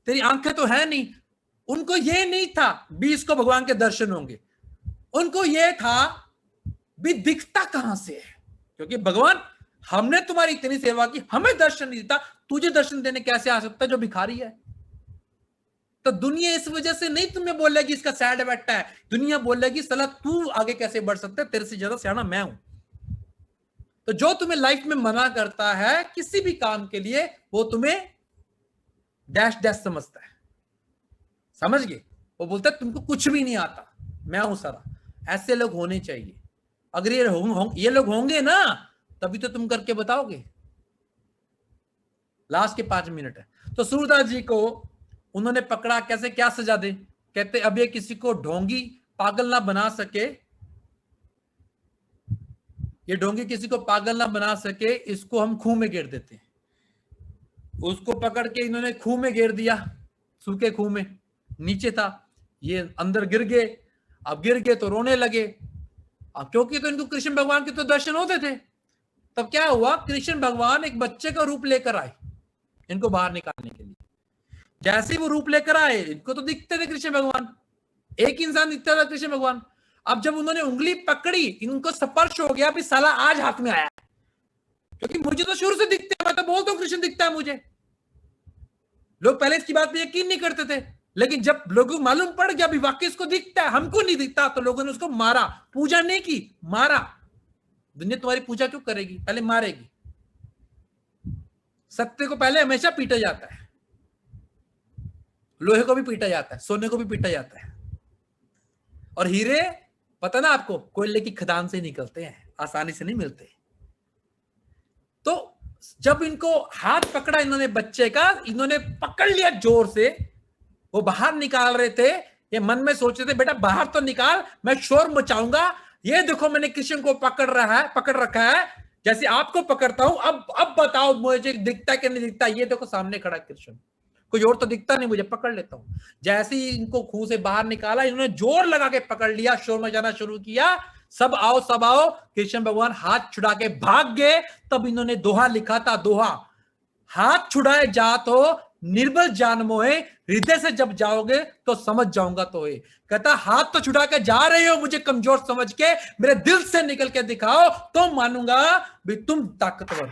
तेरी आंखें तो है नहीं। उनको ये नहीं था 20 को भगवान के दर्शन होंगे, उनको ये था भी दिखता कहां से है, क्योंकि भगवान हमने तुम्हारी इतनी सेवा की, हमें दर्शन नहीं देता, तुझे दर्शन देने कैसे आ सकता है जो भिखारी है। तो दुनिया इस वजह से नहीं तुम्हें बोलेगी इसका सैड बैठा है, दुनिया बोलेगी साला तू आगे कैसे बढ़ सकता है, तेरे से ज्यादा सियाना मैं हूं। तो जो तुम्हें लाइफ में मना करता है किसी भी काम के लिए, वो तुम्हें डैश डैश समझता है, समझ गए? वो बोलता है तुमको कुछ भी नहीं आता, मैं हूं सारा। ऐसे लोग होने चाहिए। अगर ये लोग होंगे ना, तभी तो तुम करके बताओगे। लास्ट के 5 मिनट है। तो सूरदास जी को उन्होंने पकड़ा, कैसे क्या सजा दे? कहते अब ये किसी को ढोंगी पागल ना बना सके, ये ढोंगी किसी को पागल ना बना सके, इसको हम खूह में गिर देते हैं। उसको पकड़ के इन्होंने खूह में गिर दिया, सूखे खूह में, नीचे था, ये अंदर गिर गए। अब गिर गए तो रोने लगे, अब क्योंकि तो इनको कृष्ण भगवान के तो दर्शन होते थे। तब क्या हुआ, कृष्ण भगवान एक बच्चे का रूप लेकर आए इनको बाहर निकालने के लिए। जैसे ही वो रूप लेकर आए, इनको तो दिखते थे कृष्ण भगवान, एक इंसान दिखता था कृष्ण भगवान। अब जब उन्होंने उंगली पकड़ी, इनको स्पर्श हो गया, भी साला आज हाथ में आया, क्योंकि मुझे तो शुरू से दिखते हैं, मैं तो बोलता हूं कृष्ण दिखता है मुझे। लोग पहले इसकी बात पे यकीन नहीं करते थे, लेकिन जब लोगों को मालूम पड़ गया भी वाकई इसको दिखता है, हमको नहीं दिखता, तो लोगों ने उसको मारा। पूजा नहीं की, मारा। दुनिया तुम्हारी पूजा क्यों करेगी, पहले मारेगी। सत्य को पहले हमेशा पीटा जाता है, लोहे को भी पीटा जाता है, सोने को भी पीटा जाता है। और हीरे, पता ना आपको, कोयले की खदान से निकलते हैं, आसानी से नहीं मिलते। तो जब इनको हाथ पकड़ा इन्होंने बच्चे का, इन्होंने पकड़ लिया जोर से, वो बाहर निकाल रहे थे, ये मन में सोच रहे थे बेटा बाहर तो निकाल, मैं शोर मचाऊंगा, ये देखो मैंने कृष्ण को पकड़ रखा है, जैसे आपको पकड़ता हूं, अब बताओ मुझे दिखता है कि नहीं दिखता। ये देखो सामने खड़ा कृष्ण, कोई और तो दिखता नहीं, मुझे पकड़ लेता हूं। जैसे ही इनको खूह से बाहर निकाला, इन्होंने जोर लगा के पकड़ लिया, शोर मचाना शुरू किया, सब आओ सब आओ। कृष्ण भगवान हाथ छुड़ा के भाग गए। तब इन्होंने दोहा लिखा था, दोहा, हाथ छुड़ाए जात हो निर्बल जान मोहे, हृदय से जब जाओगे तो समझ जाऊंगा तो है। कहता हाथ तो छुड़ा के जा रहे हो मुझे कमजोर समझ के, मेरे दिल से निकल के दिखाओ तो मानूंगा भी तुम ताकतवर।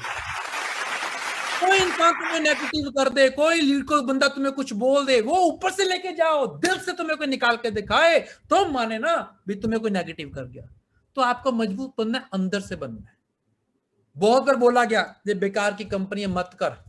कोई इंसान तुम्हें नेगेटिव कर दे, कोई बंदा तुम्हें कुछ बोल दे, वो ऊपर से लेके जाओ, दिल से तुम्हें कोई निकाल के दिखाए तो माने ना भी तुम्हें कोई नेगेटिव कर गया। तो आपको मजबूत बनना है, अंदर से बनना है। बहुत बार बोला गया ये बेकार की कंपनी मत कर।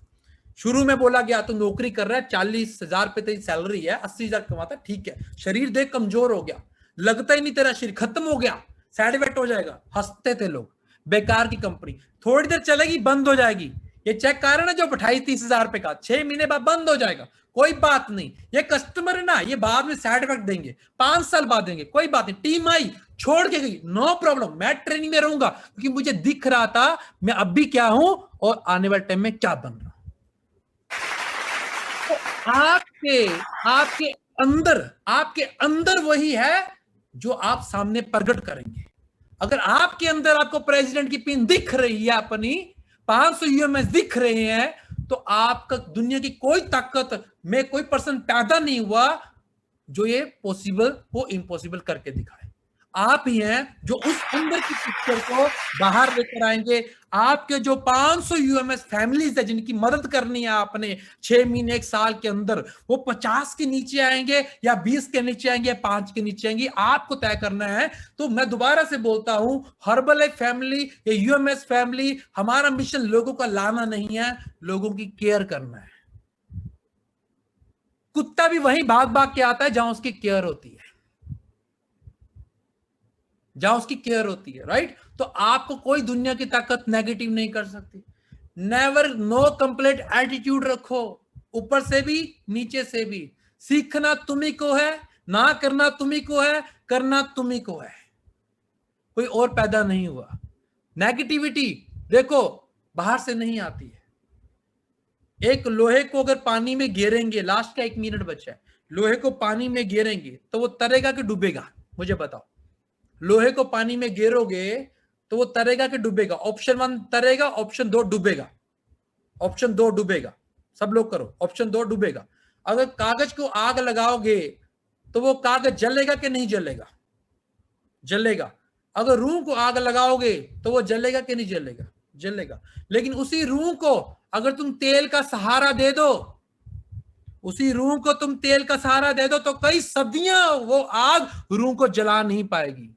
शुरू में बोला गया तो नौकरी कर रहा है, 40,000 पे तेरी सैलरी है, 80,000 कमाता है, ठीक है, शरीर देख कमजोर हो गया, लगता ही नहीं तेरा शरीर खत्म हो गया, साइड इफेक्ट हो जाएगा, हंसते थे लोग। बेकार की कंपनी, थोड़ी देर चलेगी बंद हो जाएगी। ये चेक कर रहे ना जो 28-30,000 पे का, 6 महीने बाद बंद हो जाएगा, कोई बात नहीं। ये कस्टमर है ना, ये बाद में साइड इफेक्ट देंगे, 5 साल बाद देंगे, कोई बात नहीं। टीम आई छोड़ के गई, नो प्रॉब्लम, मैं ट्रेनिंग में रहूंगा, क्योंकि मुझे दिख रहा था मैं अब भी क्या हूं और आने वाले टाइम में क्या बन रहा हूं। तो आपके अंदर वही है जो आप सामने प्रकट करेंगे। अगर आपके अंदर आपको प्रेसिडेंट की पिन दिख रही है, अपनी 500 यूएमएस दिख रहे हैं, तो आपका दुनिया की कोई ताकत में कोई पर्सन पैदा नहीं हुआ जो ये पॉसिबल वो इम्पॉसिबल करके दिखाए। आप ही हैं जो उस अंदर की पिक्चर को बाहर लेकर आएंगे। आपके जो 500 यूएमएस फैमिलीज है जिनकी मदद करनी है आपने 6 महीने 1 साल के अंदर, वो 50 के नीचे आएंगे या 20 के नीचे आएंगे या 5 के नीचे आएंगे, आपको तय करना है। तो मैं दोबारा से बोलता हूं, हर्बल फैमिली या यूएमएस फैमिली, हमारा मिशन लोगों का लाना नहीं है, लोगों की केयर करना है। कुत्ता भी वहीं भाग भाग के आता है जहां उसकी केयर होती है, जहां उसकी केयर होती है, राइट? तो आपको कोई दुनिया की ताकत नेगेटिव नहीं कर सकती। नेवर, नो कंप्लेंट एटीट्यूड रखो, ऊपर से भी नीचे से भी। सीखना तुम्ही को है, ना करना तुम्ही को है, करना तुम्ही को है, कोई और पैदा नहीं हुआ। नेगेटिविटी देखो बाहर से नहीं आती है। एक लोहे को अगर पानी में गिरेंगे, लास्ट का 1 मिनट बचा है, लोहे को पानी में गिरेंगे तो वो तरेगा कि डूबेगा? मुझे बताओ। लोहे को पानी में गिरोगे तो वो तरेगा कि डूबेगा? ऑप्शन 1 तरेगा, ऑप्शन 2 डूबेगा। ऑप्शन 2 डूबेगा। सब लोग करो, ऑप्शन 2 डूबेगा। अगर कागज को आग लगाओगे तो वो कागज जलेगा कि नहीं जलेगा? जलेगा। अगर रूह को आग लगाओगे तो वो जलेगा कि नहीं जलेगा? जलेगा। लेकिन उसी रूह को अगर तुम तेल का सहारा दे दो, उसी रूह को तुम तेल का सहारा दे दो, तो कई सदियां वो आग रूह को जला नहीं पाएगी।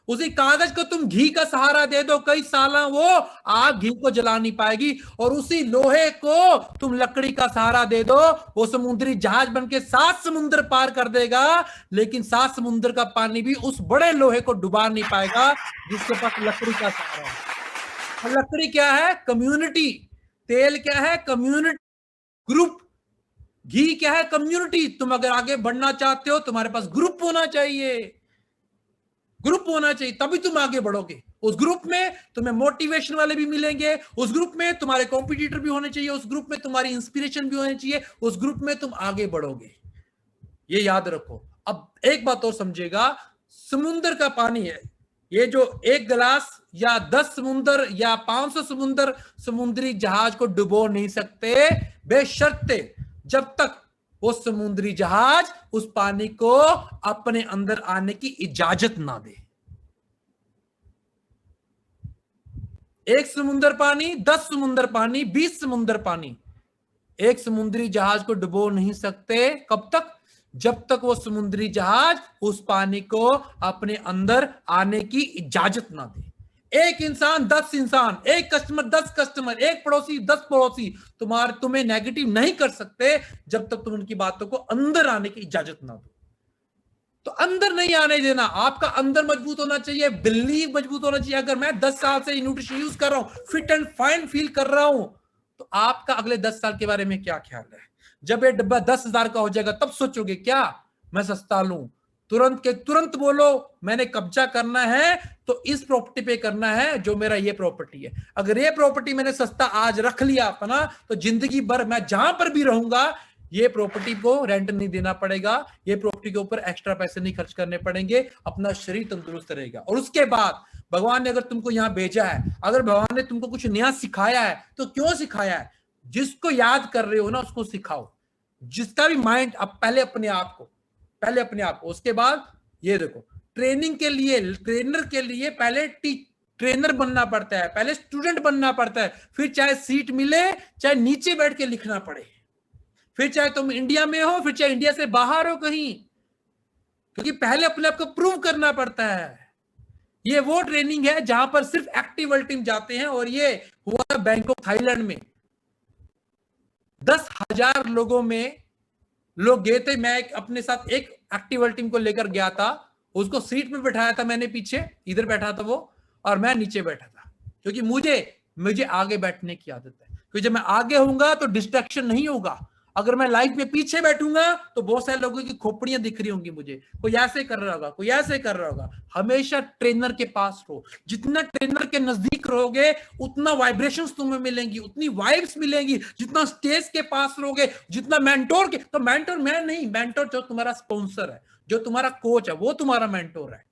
उसी कागज को तुम घी का सहारा दे दो, कई साल वो आग घी को जला नहीं पाएगी। और उसी लोहे को तुम लकड़ी का सहारा दे दो, वो समुद्री जहाज बन के 7 समुद्र पार कर देगा, लेकिन 7 समुद्र का पानी भी उस बड़े लोहे को डुबा नहीं पाएगा जिसके पास लकड़ी का सहारा है। और लकड़ी क्या है? कम्युनिटी। तेल क्या है? Community, group. घी क्या है? कम्युनिटी। तुम अगर आगे बढ़ना चाहते हो, तुम्हारे पास ग्रुप होना चाहिए, ग्रुप होना चाहिए, तभी तुम आगे बढ़ोगे। उस ग्रुप में तुम्हें मोटिवेशन वाले भी मिलेंगे, उस ग्रुप में तुम्हारे कॉम्पिटिटर भी होने चाहिए, उस ग्रुप में तुम्हारी इंस्पिरेशन भी होनी चाहिए, उस ग्रुप में तुम आगे बढ़ोगे। ये याद रखो। अब एक बात और समझेगा, समुद्र का पानी है, ये जो 1 गिलास या 10 समुद्र या 500 समुद्र समुद्री जहाज को डुबो नहीं सकते, बेशर्ते जब तक वो समुद्री जहाज उस पानी को अपने अंदर आने की इजाजत ना दे। 1 समुद्र पानी, 10 समुद्र पानी, 20 समुद्र पानी, एक समुद्री जहाज को डुबो नहीं सकते। कब तक? जब तक वो समुद्री जहाज उस पानी को अपने अंदर आने की इजाजत ना दे। एक इंसान 10 इंसान, एक कस्टमर 10 कस्टमर, एक पड़ोसी 10 पड़ोसी तुम्हें नेगेटिव नहीं कर सकते जब तक तुम उनकी बातों को अंदर आने की इजाजत ना दो। तो अंदर नहीं आने देना। आपका अंदर मजबूत होना चाहिए, बिलीव मजबूत होना चाहिए। अगर मैं 10 साल से न्यूट्रिशन यूज कर रहा हूं, फिट एंड फाइन फील कर रहा हूं, तो आपका अगले 10 साल के बारे में क्या ख्याल है? जब ये डब्बा 10,000 का हो जाएगा तब सोचोगे क्या मैं सस्ता लूं? तुरंत के तुरंत बोलो मैंने कब्जा करना है तो इस प्रॉपर्टी पे करना है जो मेरा ये प्रॉपर्टी है। अगर ये प्रॉपर्टी मैंने सस्ता आज रख लिया अपना, तो जिंदगी भर मैं जहां पर भी रहूंगा ये प्रॉपर्टी को रेंट नहीं देना पड़ेगा, ये प्रॉपर्टी के ऊपर एक्स्ट्रा पैसे नहीं खर्च करने पड़ेंगे, अपना शरीर तंदुरुस्त रहेगा। और उसके बाद भगवान ने अगर तुमको यहां भेजा है, अगर भगवान ने तुमको कुछ नया सिखाया है, तो क्यों सिखाया है? जिसको याद कर रहे हो ना उसको सिखाओ। जिसका भी माइंड, अब पहले अपने आप को, उसके बाद ये देखो, ट्रेनिंग के लिए, ट्रेनर के लिए पहले ट्रेनर बनना पड़ता है, पहले स्टूडेंट बनना पड़ता है, फिर चाहे सीट मिले चाहे नीचे बैठ के लिखना पड़े, फिर चाहे तुम इंडिया में हो फिर चाहे इंडिया से बाहर हो कहीं, क्योंकि पहले अपने आप को प्रूव करना पड़ता है। ये वो ट्रेनिंग है जहां पर सिर्फ एक्टिव टीम जाते हैं। और ये हुआ था बैंकॉक थाईलैंड में। 10,000 लोगों में लोग गए थे। मैं अपने साथ एक एक्टिव टीम को लेकर गया था, उसको सीट में बैठाया था मैंने, पीछे इधर बैठा था वो और मैं नीचे बैठा था, क्योंकि मुझे आगे बैठने की आदत है। क्योंकि जब मैं आगे होऊंगा तो डिस्ट्रैक्शन नहीं होगा। अगर मैं लाइफ में पीछे बैठूंगा तो बहुत सारे लोगों की खोपड़ियां दिख रही होंगी मुझे, कोई ऐसे कर रहा होगा, कोई ऐसे कर रहा होगा। हमेशा ट्रेनर के पास रहो। जितना ट्रेनर के नजदीक रहोगे उतना वाइब्रेशंस तुम्हें मिलेंगी, उतनी वाइब्स मिलेंगी। जितना स्टेज के पास रहोगे, जितना मेंटोर के, तो मेंटोर मैं नहीं, मेंटोर जो तुम्हारा स्पॉन्सर है, जो तुम्हारा कोच है, वो तुम्हारा मेंटोर है,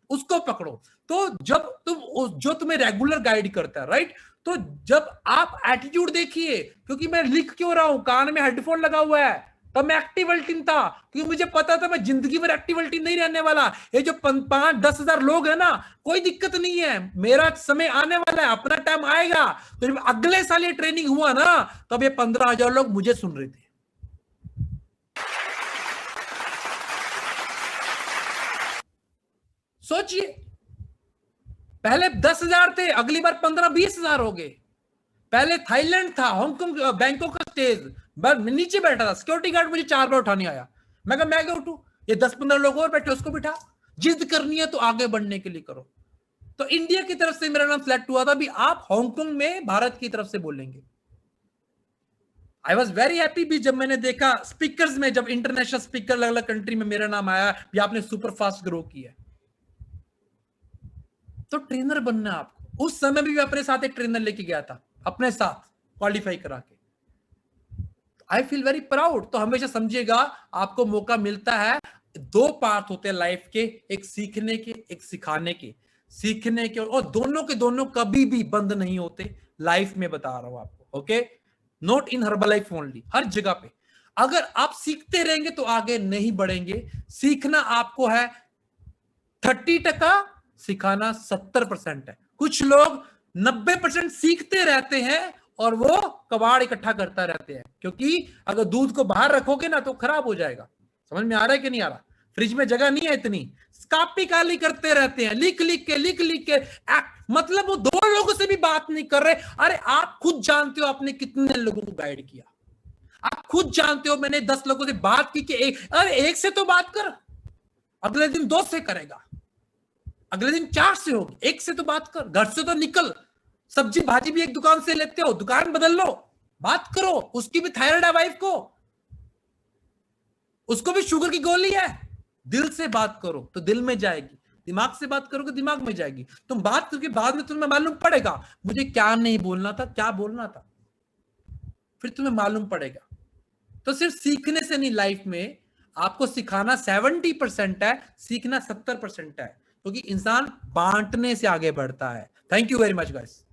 उसको पकड़ो। तो जब तुम, जो तुम्हें रेगुलर गाइड करता है, राइट, तो जब आप एटीट्यूड देखिए, क्योंकि मैं लिख क्यों रहा हूं, कान में हेडफोन लगा हुआ है, तब मैं एक्टिविटी था, क्योंकि मुझे पता था मैं जिंदगी भर एक्टिविटी नहीं रहने वाला। ये जो 5-10 हजार लोग है ना, कोई दिक्कत नहीं है, मेरा समय आने वाला है, अपना टाइम आएगा। तो जब अगले साल ये ट्रेनिंग हुआ ना, तब ये 15,000 लोग मुझे सुन रहे थे। सोचिए, पहले 10,000 थे, अगली बार 15-20 हजार हो गए। पहले थाईलैंड था, हांगकांग, बैंकॉक का स्टेज, नीचे बैठा था, सिक्योरिटी गार्ड मुझे 4 बार उठाने आया। मैं कहा मैं क्या उठूं, ये 10-15 लोग और बैठे, उसको बिठा। जिद करनी है तो आगे बढ़ने के लिए करो। तो इंडिया की तरफ से मेरा नाम सिलेक्ट हुआ था, भी आप हांगकांग में भारत की तरफ से बोलेंगे। आई वॉज वेरी हैप्पी भी जब मैंने देखा स्पीकर्स में, जब इंटरनेशनल स्पीकर अलग अलग कंट्री में मेरा नाम आया, भी आपने सुपर फास्ट ग्रो किया। तो ट्रेनर बनना आपको। उस समय भी मैं अपने साथ एक ट्रेनर लेके गया था, अपने साथ क्वालिफाई करा के। I feel very proud. तो हमेशा समझिएगा, आपको मौका मिलता है, 2 पार्ट होते हैं लाइफ के, एक सीखने के, एक सिखाने के। सीखने के, और दोनों के दोनों कभी भी बंद नहीं होते लाइफ में, बता रहा हूं आपको, okay, not in Herbalife only, हर जगह पे। अगर आप सीखते रहेंगे तो आगे नहीं बढ़ेंगे। सीखना आपको है 30%, सिखाना 70% है। कुछ लोग 90% सीखते रहते हैं और वो कबाड़ इकट्ठा करता रहते हैं, क्योंकि अगर दूध को बाहर रखोगे ना तो खराब हो जाएगा। समझ में आ रहा है कि नहीं आ रहा? फ्रिज में जगह नहीं है इतनी, कापी काली करते रहते हैं, लिख लिख के मतलब वो 2 लोगों से भी बात नहीं कर रहे। अरे आप खुद जानते हो आपने कितने लोगों को गाइड किया, आप खुद जानते हो मैंने 10 लोगों से बात की कि अरे एक से तो बात कर, अगले दिन 2 से करेगा, अगले दिन 4 से होगी, एक से तो बात कर, घर से तो निकल। सब्जी भाजी भी एक दुकान से लेते हो, दुकान बदल लो, बात करो। उसकी भी थायराइड है वाइफ को, उसको भी शुगर की गोली है। दिल से बात करो तो दिल में जाएगी, दिमाग से बात करोगे दिमाग में जाएगी। तुम बात करके बाद में तुम्हें मालूम पड़ेगा मुझे क्या नहीं बोलना था, क्या बोलना था, फिर तुम्हें मालूम पड़ेगा। तो सिर्फ सीखने से नहीं, लाइफ में आपको सिखाना 70% है, सीखना 70% है, क्योंकि इंसान बांटने से आगे बढ़ता है। Thank you very much guys.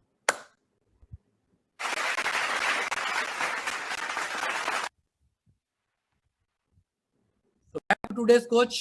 So back to today's coach.